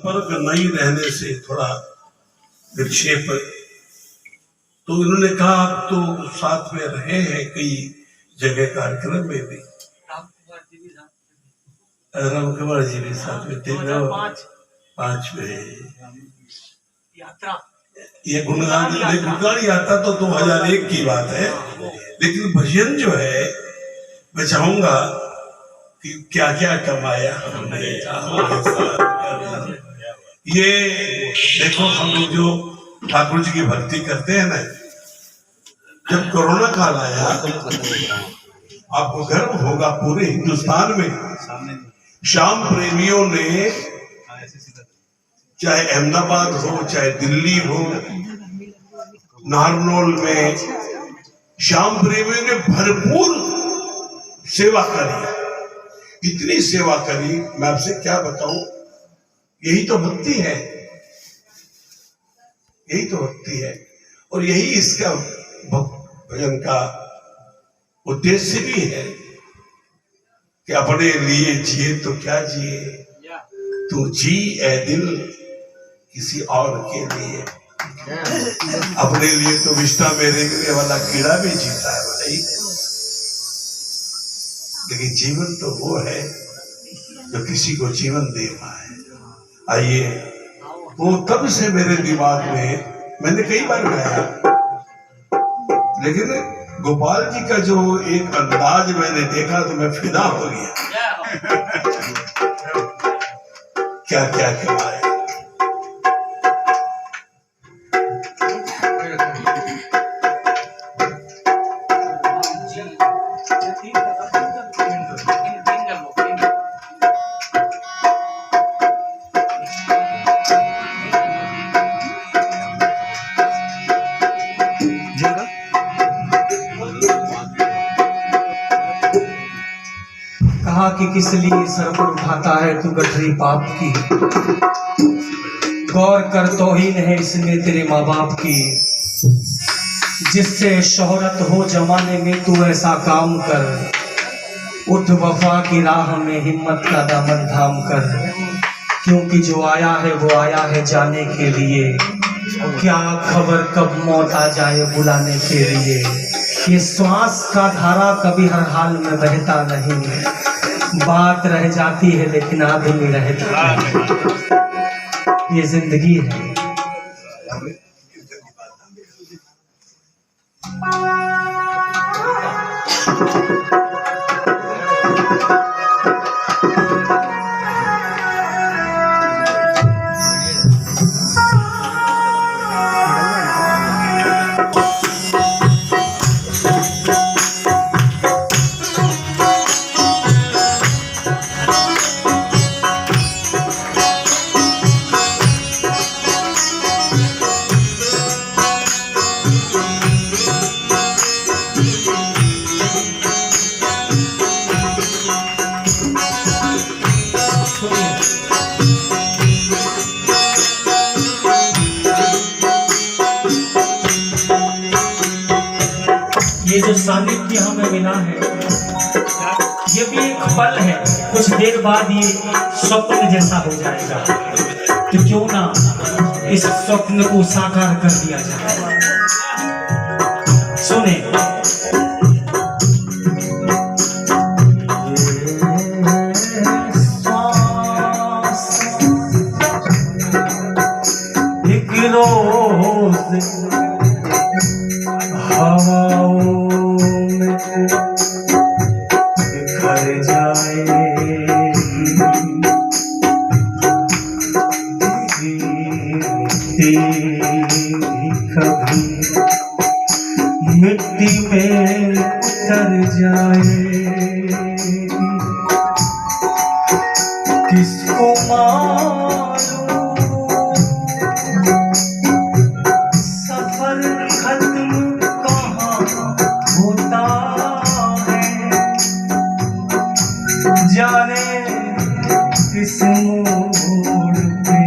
फर्क नहीं रहने से थोड़ा विक्षेप, तो इन्होंने कहा आप तो साथ में रहे हैं कई जगह कार्यक्रम में भी, राम कुमार जी भी साथ में थे, 2005 में यात्रा, ये गुणगान यात्रा तो 2001 की बात है, लेकिन भजन जो है मैं चाहूंगा कि क्या क्या कमाया हमने, ये देखो हम लोग जो ठाकुर जी की भक्ति करते हैं ना, जब कोरोना काल आया आपको गर्व होगा पूरे हिंदुस्तान में श्याम प्रेमियों ने, चाहे अहमदाबाद हो चाहे दिल्ली हो, नारनौल में श्याम प्रेमियों ने भरपूर सेवा करी, इतनी सेवा करी मैं आपसे क्या बताऊं। यही तो भक्ति है, यही तो भक्ति है, और यही इसका भजन का उद्देश्य भी है कि अपने लिए जिए तो क्या जिए, तू जी ए दिल किसी और के लिए, अपने लिए तो विष्ठा में रेंगने वाला कीड़ा भी जीता है भाई, लेकिन जीवन तो वो है जो किसी को जीवन दे पाए। आइए, वो तब से मेरे दिमाग में, मैंने कई बार गाया, लेकिन गोपाल जी का जो एक अंदाज मैंने देखा तो मैं फिदा हो गया। क्या क्या कमाया, कहा कि किस लिए सर पर उठाता है तू गठरी पाप की, गौर कर तौहीन है इसमें तेरे माँ बाप की, जिससे शोहरत हो जमाने में तू ऐसा काम कर, उठ वफा की राह में हिम्मत का दामन थाम कर, क्योंकि जो आया है वो आया है जाने के लिए, क्या खबर कब मौत आ जाए बुलाने के लिए। ये श्वास का धारा कभी हर हाल में बहता नहीं, बात रह जाती है लेकिन आदमी रहता है, ये जिंदगी है। ये जो सानिध्य हमें मिला है, ये भी एक पल है, कुछ देर बाद ये स्वप्न जैसा हो जाएगा, तो क्यों ना इस स्वप्न को साकार कर दिया जाए। सुने, एक रोज हवाओं में बिखर जाएगी, कभी मिट्टी में उतर जाएगी, किसको सफर खत्म होता है, जाने किस मोड़ पे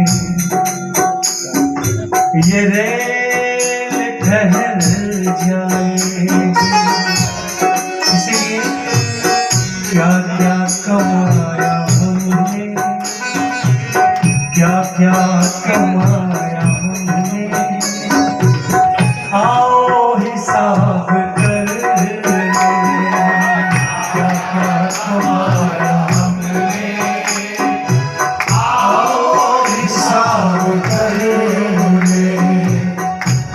ये रेल ठहर जाए। इसलिए क्या क्या कमाया हमने, क्या क्या क्या कमाया हमने, आओ हिसाब कर ले। क्या क्या कमाया हमने, आओ हिसाब कर ले।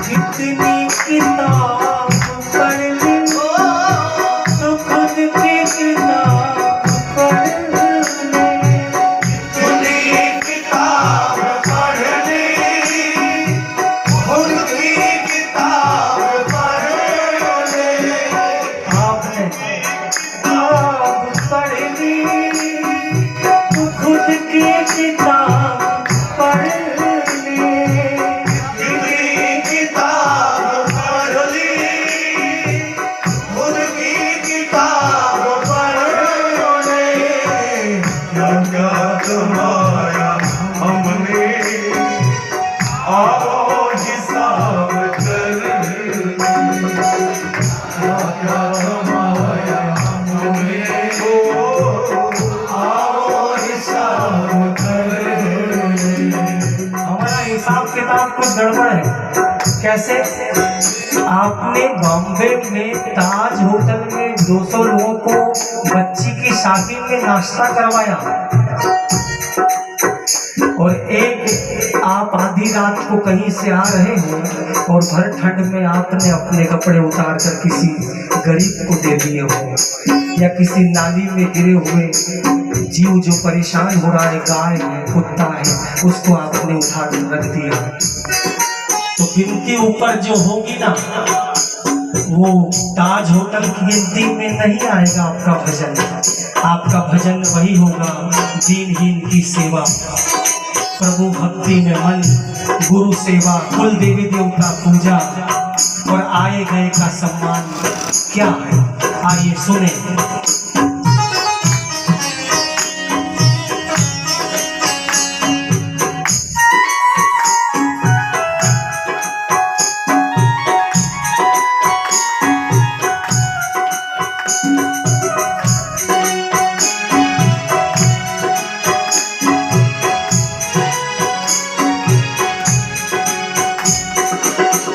कितनी किताब पढ़ ली तो खुद की किताब पढ़ ले। खुदी किताब पढ़ ली, खुद की किताब पढ़ ले। आपने किताब पढ़ ली तो खुद की किताब पढ़ ले। खुदी किताब पढ़ ली, खुद की किताब पढ़ ले। क्या क्या कमाया हमने, आओ हिसाब कर ले। क्या क्या कमाया हमने, आओ हिसाब कर ले। हमारा हिसाब किताब कुछ गड़बड़ है। कैसे? आपने बॉम्बे में ताज होटल में 200 लोगों को बच्ची की शादी में नाश्ता करवाया, और एक आप आधी रात को कहीं से आ रहे हो और भर ठंड में आपने अपने कपड़े उतार कर किसी गरीब को दे दिए हो, या किसी नाली में गिरे हुए जीव जो परेशान हो रहा है, गाय है, कुत्ता है, उसको आपने उठा कर रख दिया। तो गिनती ऊपर जो होगी ना, वो ताज होटल की गिनती में नहीं आएगा आपका भजन। आपका भजन वही होगा, दीनहीन की सेवा, प्रभु भक्ति में मन, गुरु सेवा, कुल देवी देवता पूजा और आए गए का सम्मान। क्या है? आइए सुने।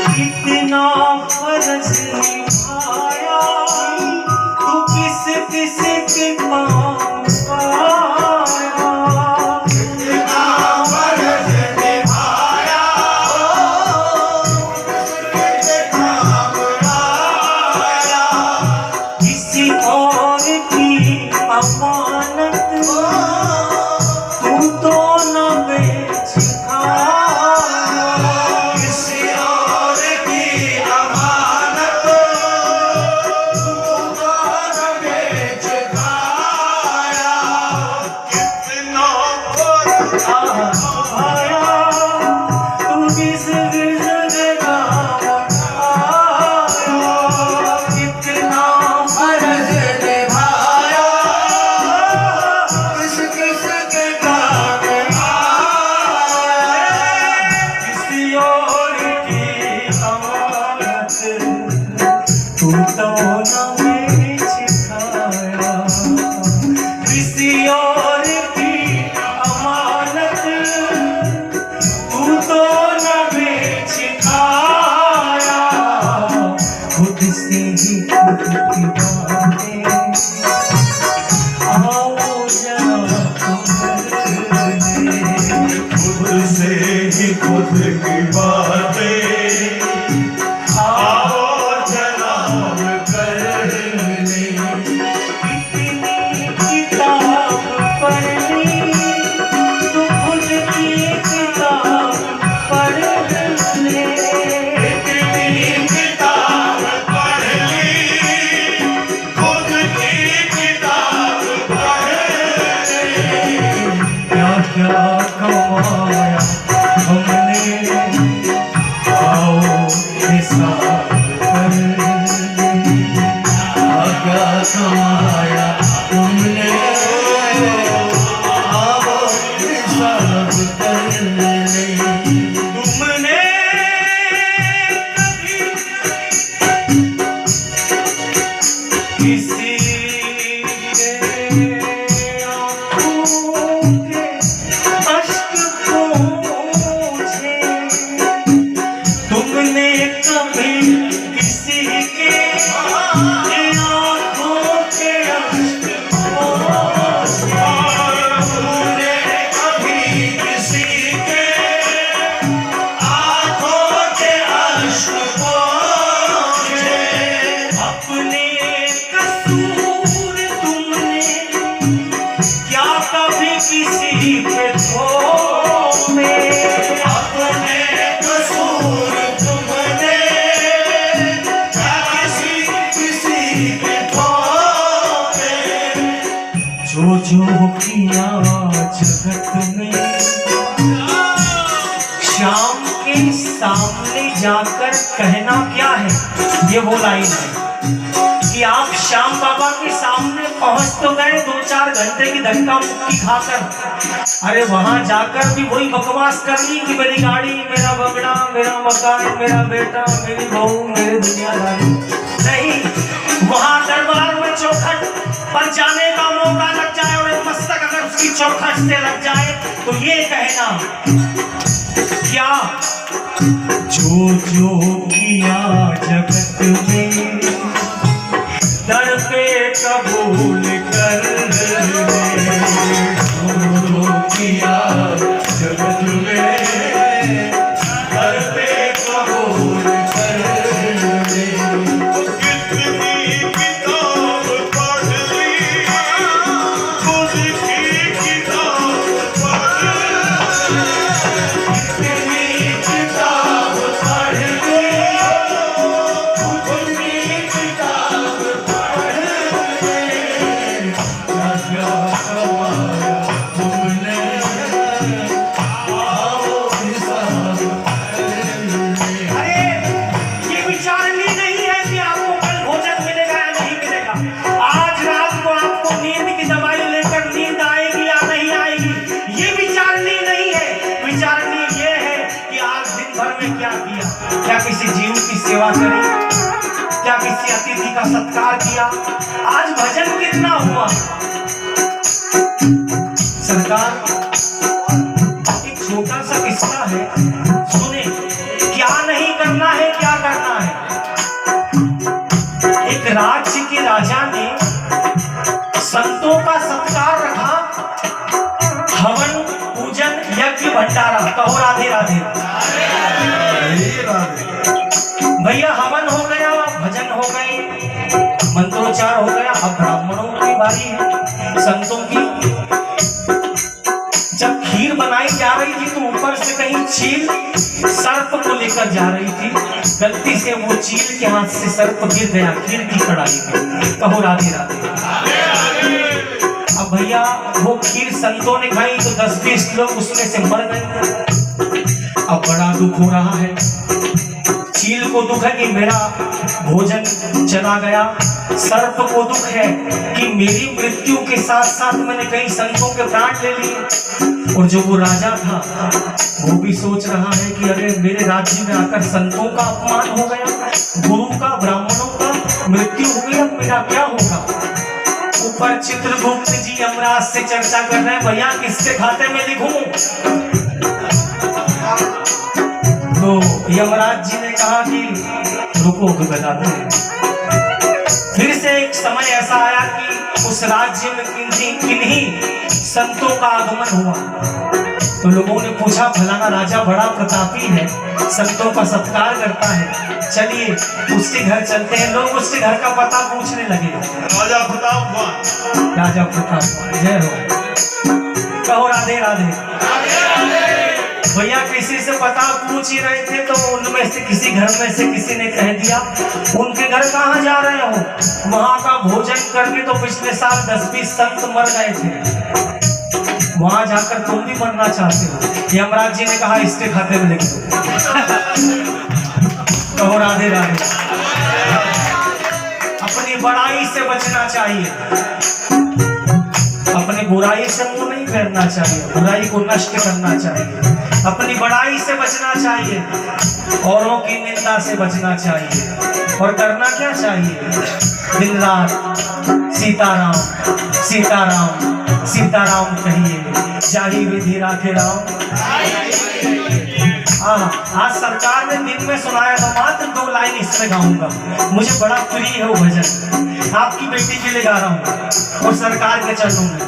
कितना फर्ज निभाया तू, किस किस के काम आया। कितना फर्ज निभाया, किसके काम आया। किसी और की अमानत तू तो न बेच खाया। किसी और की अमानत तू तो बेच खाया। कितना फर्ज आया तू किस किस काम आया। कितना फर्ज निभाया, किस किस के काम आया। किसी और की अमानत तू तो न बेच खाया। किसी और की अमानत तू तो न बेच खाया। खुद से ही खुद की बातें आओ जरा तुम ले। खुद से ही खुद की बातें आओ जनाब कर ले। कितनी किताब पढ़ ली तो खुद की किताब पढ़ ले। कितनी किताब पढ़ ली, खुद की किताब पढ़ ले। क्या क्या कमाया हमने, आओ हिसाब कर ले। क्या कमाया तुमने, आओ हिसाब कर ले। तुमने कभी किसी के आंखों के अश्क को जाकर कहना क्या है, ये वो लाइन है कि आप श्याम बाबा के सामने पहुंच तो गए 2-4 घंटे की धक्का मुक्की खाकर, अरे वहां जाकर भी वही बकवास कर ली कि मेरी गाड़ी, मेरा बंगला, मेरा मकान, मेरा बेटा, मेरी बहू, मेरी दुनियादारी। नहीं, वहां दरबार में चौखट पर जाने का मौका लग जाए और मस्तक अगर उसकी चौखट से लग जाए तो ये कहना क्या, जो जो किया जगत में दर पे कबूल कर ले, जो किया जगत में दर पे कबूल कर ले। कितनी किताब पढ़ ली, खुद की किताब पढ़ ली, कितनी किताब पढ़ ली, खुद की किताब पढ़ ली, क्या कमाया तुमने, आओ हिसाब कर ले। अरे ये विचारनी नहीं है कि आपको कल भोजन मिलेगा या नहीं मिलेगा, आज रात को आपको नींद की दवाई लेकर नींद आएगी या नहीं आएगी, ये विचारनी नहीं है। विचारनी ये है कि आज दिन भर में क्या किया, क्या किसी जीव की सेवा करी, क्या किसी अतिथि का सत्कार किया, आज भजन कितना हुआ। सरकार, एक छोटा सा किस्सा है, सुने, क्या नहीं करना है, क्या करना है। एक राज्य के राजा ने संतों का सत्कार रखा, हवन, पूजन, यज्ञ, भंडारा। कहो राधे राधे। भैया हवन हो गया, भजन हो गए, मंत्रोच्चार हो गया, अब ब्राह्मणों की बारी है, संतों की। जब खीर बनाई जा रही थी तो ऊपर से कहीं चील सर्प को लेकर जा रही थी, गलती से वो चील के हाथ से सर्प गिर गया खीर की कढ़ाई में। कहो राधे राधे। अब भैया वो खीर संतों ने खाई तो 10-20 लोग उसमें से मर गए। अब बड़ा दुख हो रहा है, चील को दुख है कि मेरा भोजन चला गया, सर्प को दुख है कि मेरी मृत्यु के साथ साथ मैंने कई संतों के प्राण ले लिए। और जो वो राजा था वो भी सोच रहा है कि अरे मेरे राज्य में आकर संतों का अपमान हो गया, गुरु का, ब्राह्मणों का मृत्यु हो गई, अब मेरा क्या होगा। ऊपर चित्रगुप्त जी यमराज से चर्चा कर रहे हैं, भैया किसके खाते में लिखूं। तो यमराज जी ने कहा कि रुको तो बताते हैं। फिर से एक समय ऐसा आया कि उस राज्य में किन्हीं संतों का आगमन हुआ, तो लोगों ने पूछा फलाना राजा बड़ा प्रतापी है, संतों का सत्कार करता है, चलिए उसके घर चलते हैं। लोग उसके घर का पता पूछने लगे। राजा प्रताप, राजा प्रताप, जय हो। कहो राधे राधे। भैया किसी से पता पूछ ही रहे थे तो उनमें से किसी घर में से किसी ने कह दिया, उनके घर कहाँ जा रहे हो, वहां का भोजन करके तो पिछले साल 10-20 संत मर गए थे, वहां जाकर तुम भी मरना चाहते हो। यमराज जी ने कहा इसके खाते में लिख दो। कहो राधे राधे। अपनी बड़ाई से बचना चाहिए, अपनी बुराई से मुंह नहीं फेरना चाहिए, बुराई को नष्ट करना चाहिए, अपनी बड़ाई से बचना चाहिए, औरों की निंदा से बचना चाहिए। और करना क्या चाहिए, दिन रात सीताराम सीताराम सीताराम कहिए, जाहि विधि राखे राम। आज सरकार ने दिन में सुनाया था, मात्र 2 लाइन इसमें गाऊंगा, मुझे बड़ा प्रिय है वो भजन, आपकी बेटी के लिए गा रहा हूँ और सरकार के चरणों में।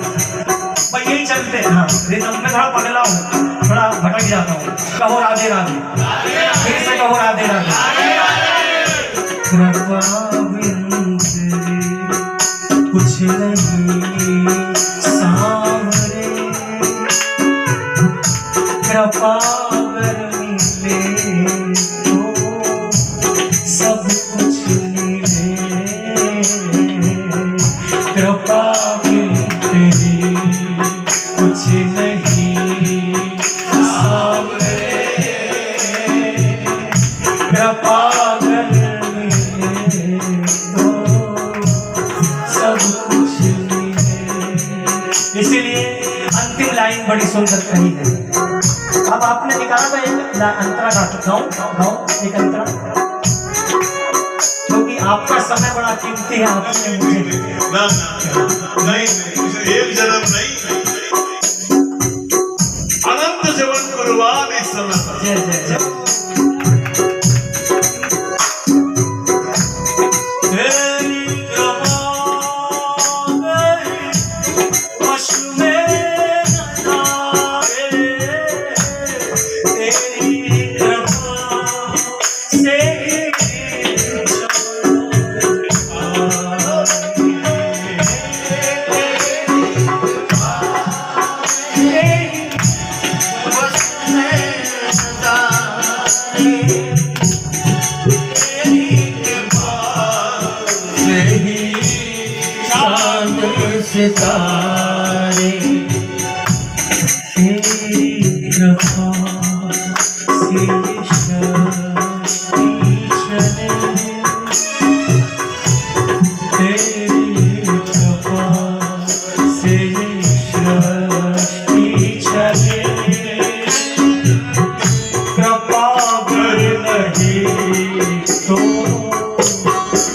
भाई यही चलते हैं, हाँ रिदम में थोड़ा पगला हूँ, थोड़ा भटक जाता हूँ। कहो राधे राधे, फिर से कहो राधे राधे। कृपा कुछ नहीं सांवरे, कृपा अगर मिले तो सब कुछ मिले, कृपा तेरी कुछ नहीं सांवरे, सुंदर कही है। अब आपने निकाला तो एक अंतरा गाओ एक अंतरा, क्योंकि आपका समय बड़ा कीमती है। आपने मुझे नहीं एक जन्म नहीं, अनंत जीवन कुर्बान इस समय। जय जय जय। सितारे तेरी कृपा से शक्ति चले, तेरी कृपा से सृष्टि चले। कृपा अगर नहीं तो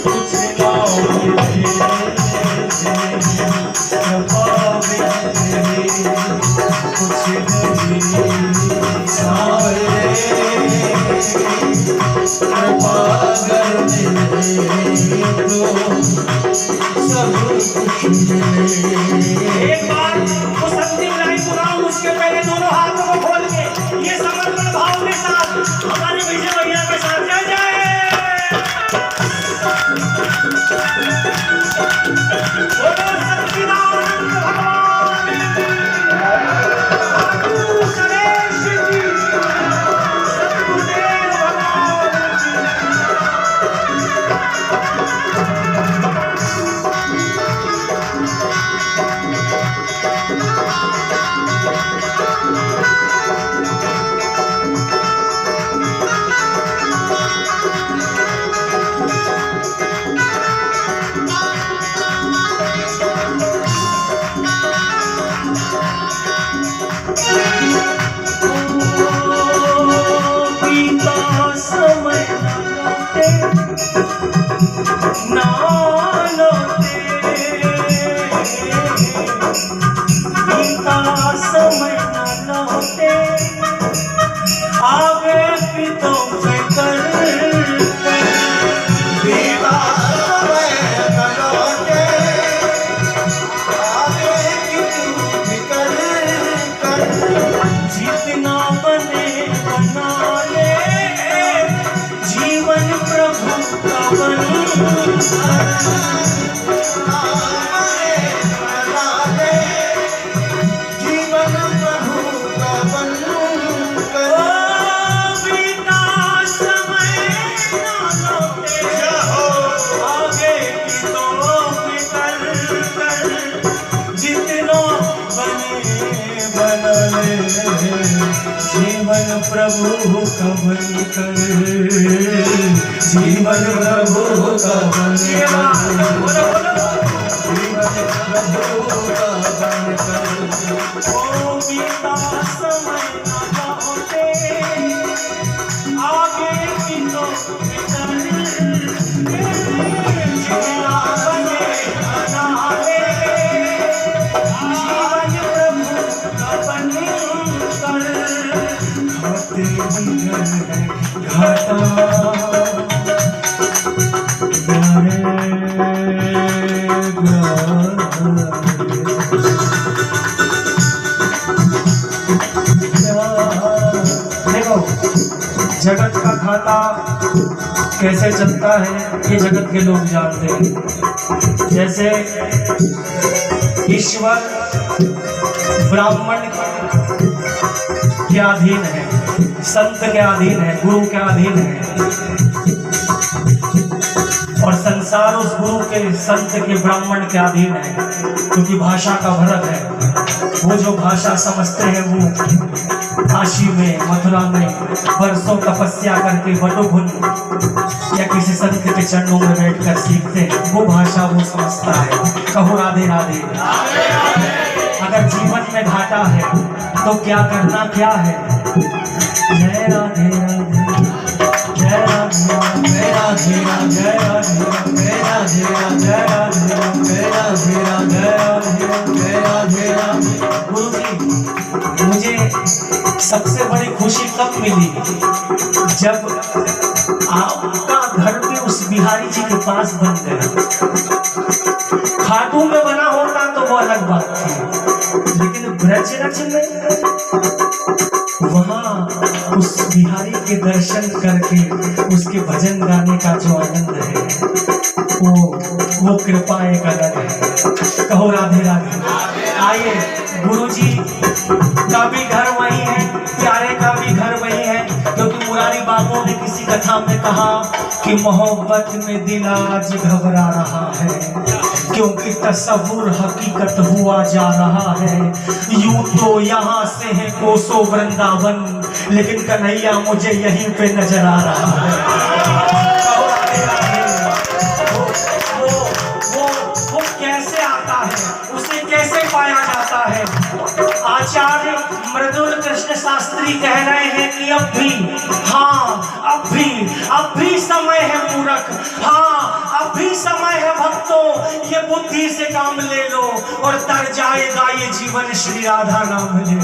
कुछ ना मिले, कुछ नहीं सारे पागल मिले तो सब कुछ मिले। एक बार वो संधि लाई पुराण उसके पहले दोनों हाथों को खोल के ये समर्पण भाव के साथ हमारे विजय भैया के साथ जय जय। जीवन प्रभु कवन कर, जीवन प्रभु कवन कर, जीवन प्रभु कवन कर। ओ बीता समय न लौटे, आगे की तो फिकर, जीना बने अनारे, जीवन प्रभु कवन कर। घाटा देखो जगत का खाता कैसे चलता है ये जगत के लोग जानते हैं। जैसे ईश्वर ब्राह्मण के अधीन है, संत के अधीन है, गुरु के अधीन है, और संसार उस गुरु के, संत के, ब्राह्मण के अधीन है। क्योंकि भाषा का फर्क है। वो जो भाषा समझते हैं वो काशी में, मथुरा में वर्षों तपस्या करके वटुभुन या किसी संत के चरणों में बैठकर सीखते हैं, वो भाषा वो समझता है। कहो राधे राधे। अगर जीवन में घाटा है तो क्या करना क्या है। जय राधे राधे, जय राधे जय राधे जय राधे जय राधे जय राधे जय राधे जय राधे राधे। गुरु जी, मुझे सबसे बड़ी खुशी कब मिली जब आपका घर भी उस बिहारी जी के पास बन गया। खाटू में बना होता तो वो अलग बात थी, लेकिन ब्रजरज में वहां उस बिहारी के दर्शन करके उसके भजन गाने का जो आनंद है वो कृपा एक अलग है। कहो राधे राधे। आइए, गुरु जी का भी घर वही है, प्यारे का भी घर वही है, क्योंकि मुरारी बाबू ने किसी कथा में कहा कि मोहब्बत में दिल आज घबरा रहा है, क्योंकि तस्वुर हकीकत हुआ जा रहा है। यूं तो यहाँ से है कोसों वृंदावन, लेकिन कन्हैया मुझे यहीं पे नजर आ रहा है। वो कैसे आता है, उसे कैसे पाया जाता है। आचार्य मृदुल कृष्ण शास्त्री कह रहे हैं कि अब भी समय है मूर्ख, हाँ अब भी समय है भक्तों, ये बुद्धि से काम ले लो और तर जाएगा ये जीवन, श्री राधा नाम ले लो।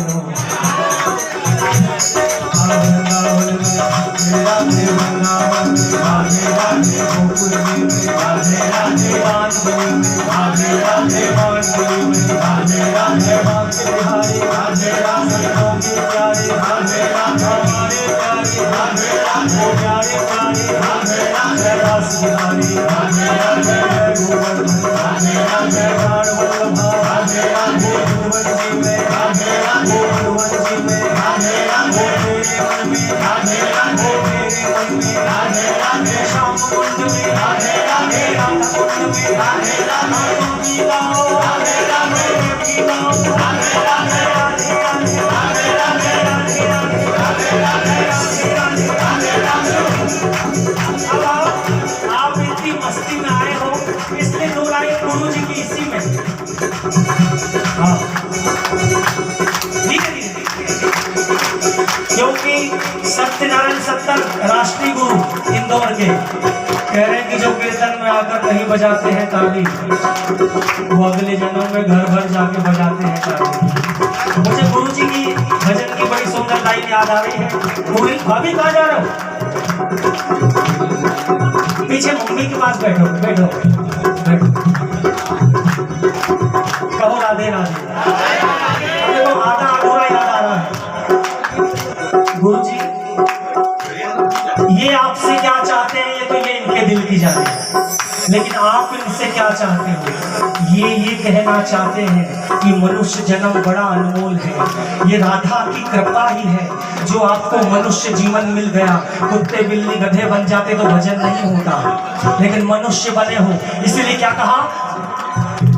आप इतनी मस्ती में आए हो, इसलिए दो लाइन गुरु जी की इसी में। हाँ क्योंकि सत्यनारायण सत्तर राष्ट्रीय गुरु इंदौर के कह रहे हैं कि जो कीर्तन में आकर नहीं बजाते हैं ताली, वो अगले जन्म में घर भर जाके बजाते हैं ताली। मुझे गुरु जी की भजन की बड़ी सुंदर लाइन याद आ रही है। पूरी भाभी कहाँ जा रहे हो? पीछे मम्मी के पास बैठो बैठो बैठो। कहो राधे राधे। अरे तो आधा अधूरा याद आ रहा है। गुरु जी ये आपसे क्या चाहते हैं ये तो ये इनके दिल की जाने, लेकिन आप इनसे क्या चाहते हो? ये कहना चाहते हैं कि मनुष्य जन्म बड़ा अनमोल है, ये राधा की कृपा ही है जो आपको मनुष्य जीवन मिल गया। कुत्ते बिल्ली गधे बन जाते तो भजन नहीं होता, लेकिन मनुष्य बने हो, इसीलिए क्या कहा,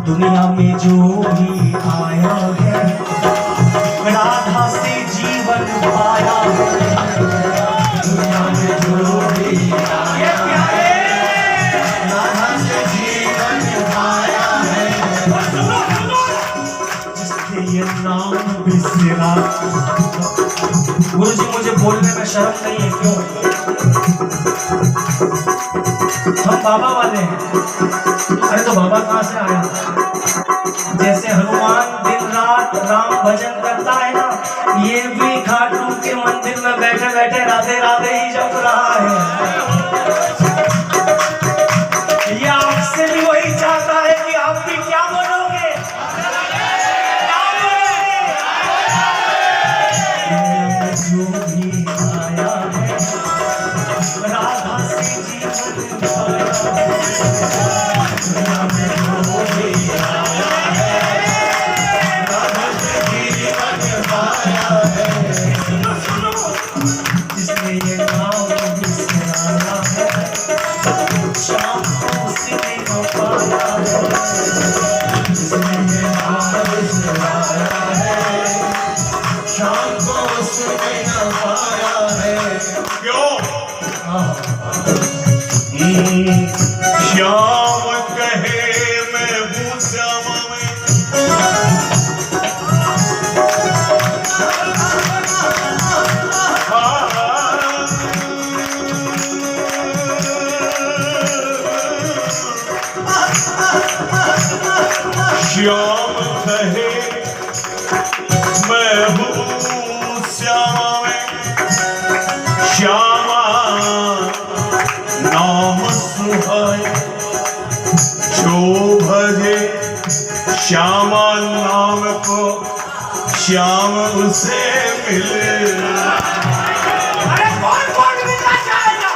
दुनिया में जो भी आया है राधा से जीवन पाया है। दुनिया में जो भी आया है राधा से जीवन पाया है, जिसके ये नाम बिसरा। गुरु जी मुझे बोलने में शर्म नहीं है, क्यों? हम बाबा वाले हैं। अरे तो बाबा कहाँ से आया? जैसे हनुमान दिन रात राम भजन करता है ना, ये भी खाटू के मंदिर में बैठे बैठे राधे राधे ही जप रहा है। ये आपसे भी वही चाहता है कि आप भी क्या बोलोगे, क्या बोलोगे? जो भी आया है राधा से जीवन पाया है। श्याम कहे मैं हूँ श्याम में श्यामा नाम को श्याम उसे मिले। अरे कौन कौन मिलना चाहेगा?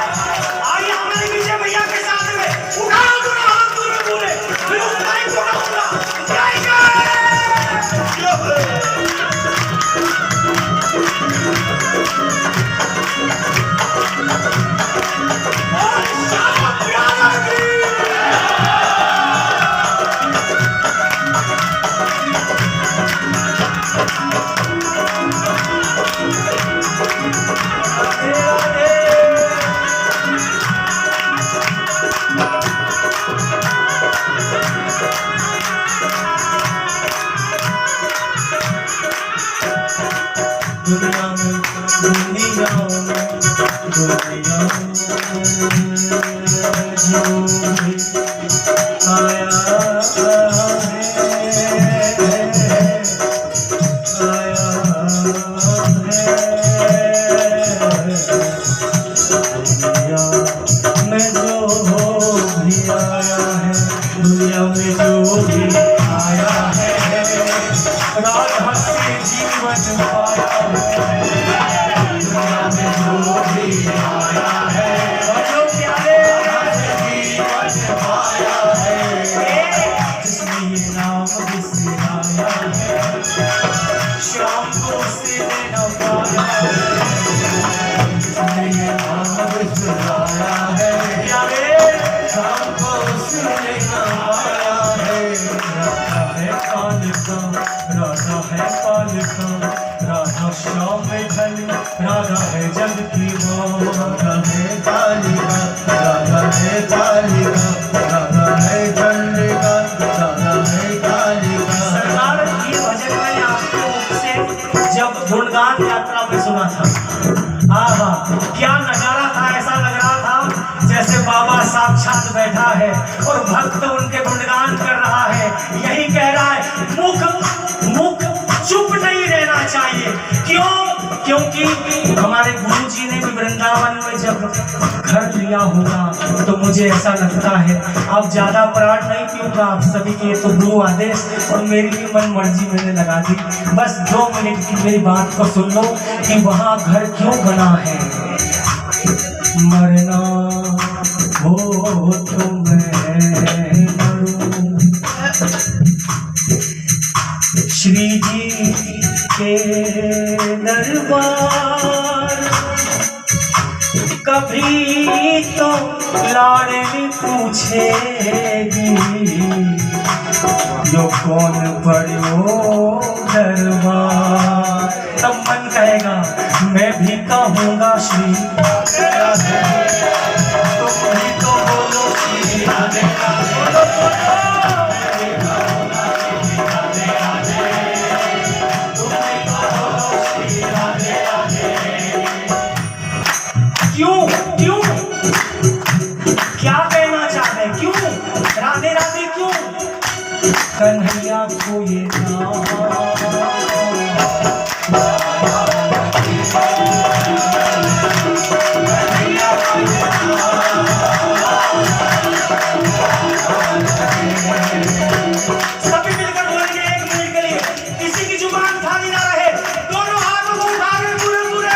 आइए हमारे विजय भैया के साथ में उठाओ दोनों हाथ दोनों पूरे, फिर उस टाइम को उठाऊंगा। जय जय। और श्यामा प्यारा की दुनिया में दुनिया में दुनिया में जो भी आया है, दुनिया में जो भी आया है राधा से जीवन पाया है। दुनिया में जो भी आया है जो प्यारे जीवन पाया है, जिसने ये नाम बिसराया है शाम को उससे लेना पाया है, जिसने ये नाम बिसराया है प्यारे शाम को उससे लेना पाया है। राधा है कालिका, राधा है कालिका, राधा श्याम में ढली, राधा है जग की माँ, राधा है कालिका, राधा है कालिका, राधा है चंडिका, राधा है कालिका। सरकार ये भजन मैंने आपके मुख से जब गुणगान यात्रा में सुना था, आहा क्या नजारा था। ऐसा लग रहा था जैसे बाबा साक्षात बैठा है और भक्त उनके गुणगान कर रहा है। यही कह रहा है मुख चुप नहीं रहना चाहिए। क्यों? क्योंकि हमारे गुरु जी ने भी वृंदावन में जब घर लिया होगा तो मुझे ऐसा लगता है, अब ज्यादा प्राण नहीं पीऊंगा आप सभी के, तो गुरु आदेश और मेरी भी मन मर्जी मैंने लगा दी। बस 2 मिनट की मेरी बात को सुन लो कि वहाँ घर क्यों बना है। मरना हो तो मैं मरूं, श्री जी के दरबार कभी तो लाडली पूछेगी जो कौन पढ़ो दरबार। तब मन कहेगा मैं भी कहूँगा श्री राधे, तुम भी तो बोलो श्री राधे राधे। क्यों क्यों क्या कहना चाहते हैं? क्यों राधे राधे क्यों? कन्हैया को ये सभी मिलकर बोलेंगे 1 मिनट के लिए, किसी की जुबान खाली ना रहे, दोनों हाथों को उठा के पूरे पूरे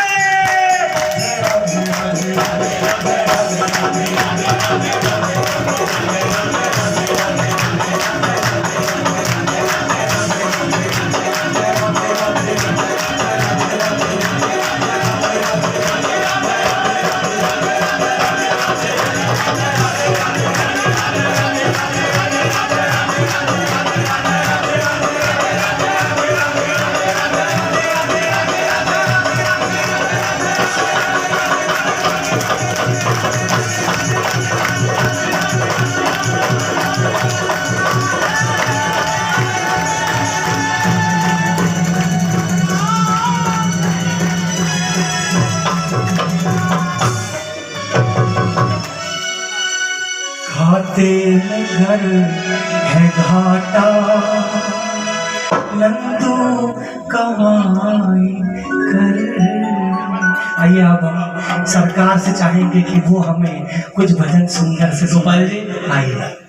खाते घर है घाटा, नंदू कमाई कर। आइए अब हम सरकार से चाहेंगे कि वो हमें कुछ भजन सुंदर से। गोपाल जी आइए।